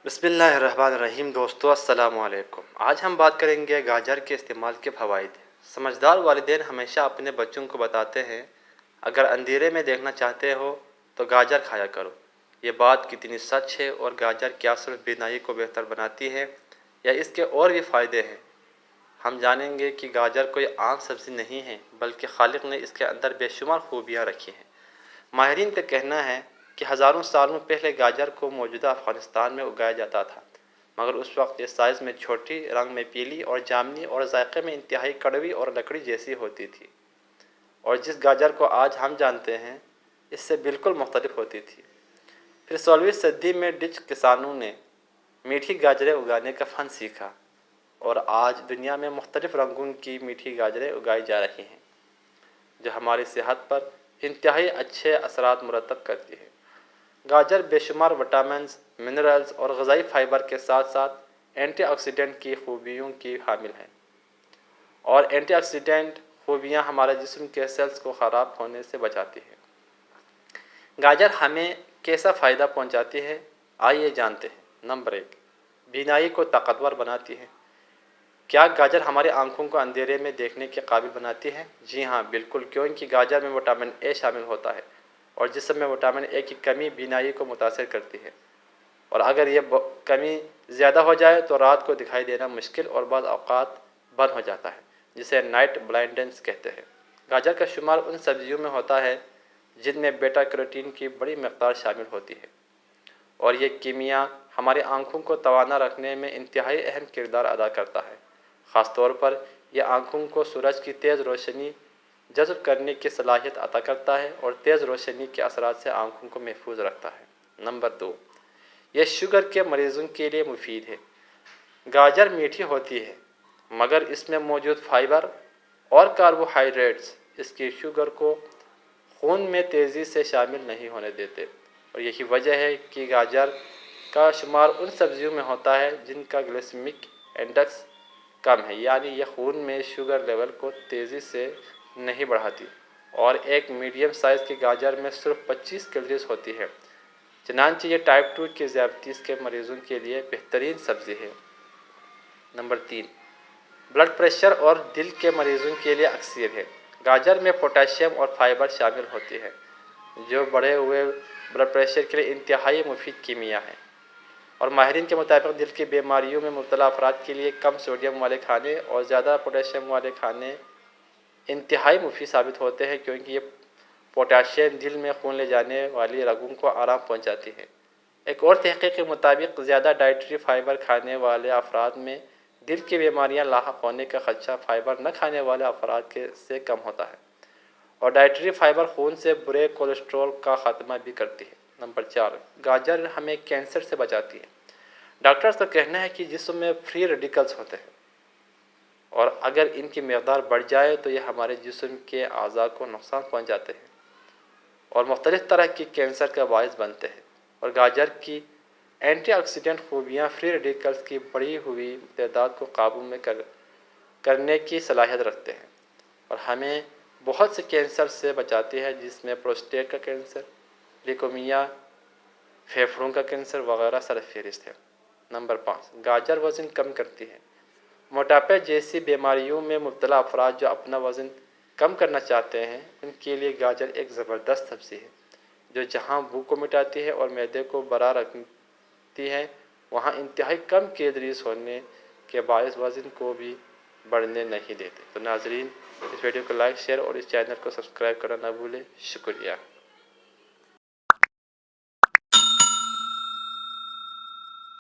बिस्मिल्लाहिर्रहमानिर्रहीम। दोस्तों अस्सलाम वालेकुम। आज हम बात करेंगे गाजर के इस्तेमाल के फ़वाइद। समझदार वालिदैन हमेशा अपने बच्चों को बताते हैं, अगर अंधेरे में देखना चाहते हो तो गाजर खाया करो। ये बात कितनी सच है और गाजर क्या सिर्फ बीनाई को बेहतर बनाती है या इसके और भी फ़ायदे हैं। हम जानेंगे कि गाजर कोई आम सब्ज़ी नहीं है, बल्कि खालिक ने इसके अंदर बेशुमार खूबियाँ रखी हैं। माहिरीन का कहना है कि हज़ारों सालों पहले गाजर को मौजूदा अफ़गानिस्तान में उगाया जाता था, मगर उस वक्त ये साइज़ में छोटी, रंग में पीली और जामुनी और जायके में इंतहाई कड़वी और लकड़ी जैसी होती थी, और जिस गाजर को आज हम जानते हैं इससे बिल्कुल मुख्तलिफ होती थी। फिर 16वीं सदी में डच किसानों ने मीठी गाजरें उगाने का फ़न सीखा और आज दुनिया में मुख्तलिफ रंगों की मीठी गाजरें उगाई जा रही हैं, जो हमारी सेहत पर इंतहाई अच्छे असरात मुरतब करती है। गाजर बेशुमार विटामिन्स, मिनरल्स और ग़िज़ाई फ़ाइबर के साथ साथ एंटीऑक्सीडेंट की खूबियों की हामिल है, और एंटीऑक्सीडेंट खूबियाँ हमारे जिस्म के सेल्स को ख़राब होने से बचाती है। गाजर हमें कैसा फ़ायदा पहुँचाती है, आइए जानते हैं। नंबर 1, बीनाई को ताकतवर बनाती है। क्या गाजर हमारी आंखों को अंधेरे में देखने के काबिल बनाती है? जी हाँ, बिल्कुल, क्योंकि गाजर में विटामिन ए शामिल होता है, और जिस्म में विटामिन ए की कमी बीनाई को मुतासर करती है, और अगर ये कमी ज़्यादा हो जाए तो रात को दिखाई देना मुश्किल और बाद औक़ात बंद हो जाता है, जिसे नाइट ब्लाइंडनेस कहते हैं। गाजर का शुमार उन सब्जियों में होता है जिनमें बेटा कैरोटीन की बड़ी मकदार शामिल होती है, और ये कीमिया हमारी आँखों को तवाना रखने में इंतहाई अहम किरदार अदा करता है। ख़ास तौर पर यह आँखों को सूरज की तेज़ रोशनी जज़्ब करने की सलाहियत अता करता है और तेज़ रोशनी के असरात से आँखों को महफूज रखता है। नंबर 2, यह शुगर के मरीज़ों के लिए मुफीद है। गाजर मीठी होती है, मगर इसमें मौजूद फाइबर और कार्बोहाइड्रेट्स इसकी शुगर को खून में तेज़ी से शामिल नहीं होने देते, और यही वजह है कि गाजर का शुमार उन सब्जियों में होता है जिनका ग्लाइसेमिक इंडेक्स कम है, यानी यह खून में शुगर लेवल को तेज़ी से नहीं बढ़ाती, और एक मीडियम साइज़ की गाजर में सिर्फ 25 कैलोरीज होती है। चनांचे ये टाइप 2 की ज़ियादतीस के मरीज़ों के लिए बेहतरीन सब्ज़ी है। नंबर 3, ब्लड प्रेशर और दिल के मरीज़ों के लिए अक्सर है। गाजर में पोटेशियम और फाइबर शामिल होती है, जो बढ़े हुए ब्लड प्रेशर के लिए इंतहाई मुफीद कीमिया है, और माहिरीन के मुताबिक दिल की बीमारियों में मुब्तला अफराद के लिए कम सोडियम वाले खाने और ज़्यादा पोटेशियम वाले खाने इंतहाई मुफीद साबित होते हैं, क्योंकि ये पोटेशियम दिल में खून ले जाने वाली रगों को आराम पहुंचाती है। एक और तहक़ीक़ के मुताबिक ज़्यादा डाइटरी फाइबर खाने वाले अफराद में दिल की बीमारियां लाहक होने का खदशा फाइबर न खाने वाले अफराद के से कम होता है, और डाइटरी फाइबर खून से बुरे कोलेस्ट्रॉल का ख़ात्मा भी करती है। नंबर 4, गाजर हमें कैंसर से बचाती है। डॉक्टर्स का कहना है कि जिस्म में फ्री रेडिकल्स होते हैं, और अगर इनकी मकदार बढ़ जाए तो ये हमारे जिस्म के अज़ा को नुकसान पहुँचाते हैं और मुख्तलिफ़ तरह की कैंसर का बायस बनते हैं। और गाजर की एंटीऑक्सीडेंट खूबियाँ फ्री रेडिकल्स की बढ़ी हुई तादाद को काबू में करने की सलाहियत रखते हैं, और हमें बहुत से कैंसर से बचाती है, जिसमें प्रोस्टेट का कैंसर, ल्यूकेमिया, फेफड़ों का कैंसर वगैरह सरफहरिस्त है। नंबर 5, गाजर वज़न कम करती है। मोटापे जैसी बीमारियों में मुब्तला अफराद जो अपना वज़न कम करना चाहते हैं, उनके लिए गाजर एक ज़बरदस्त सब्ज़ी है, जो जहाँ भूख को मिटाती है और मैदे को बरा रखती है, वहाँ इंतहाई कम कैलोरीज होने के बायस वज़न को भी बढ़ने नहीं देते। तो नाज़रीन, इस वीडियो को लाइक, शेयर और इस चैनल को सब्सक्राइब करना ना भूलें। शुक्रिया।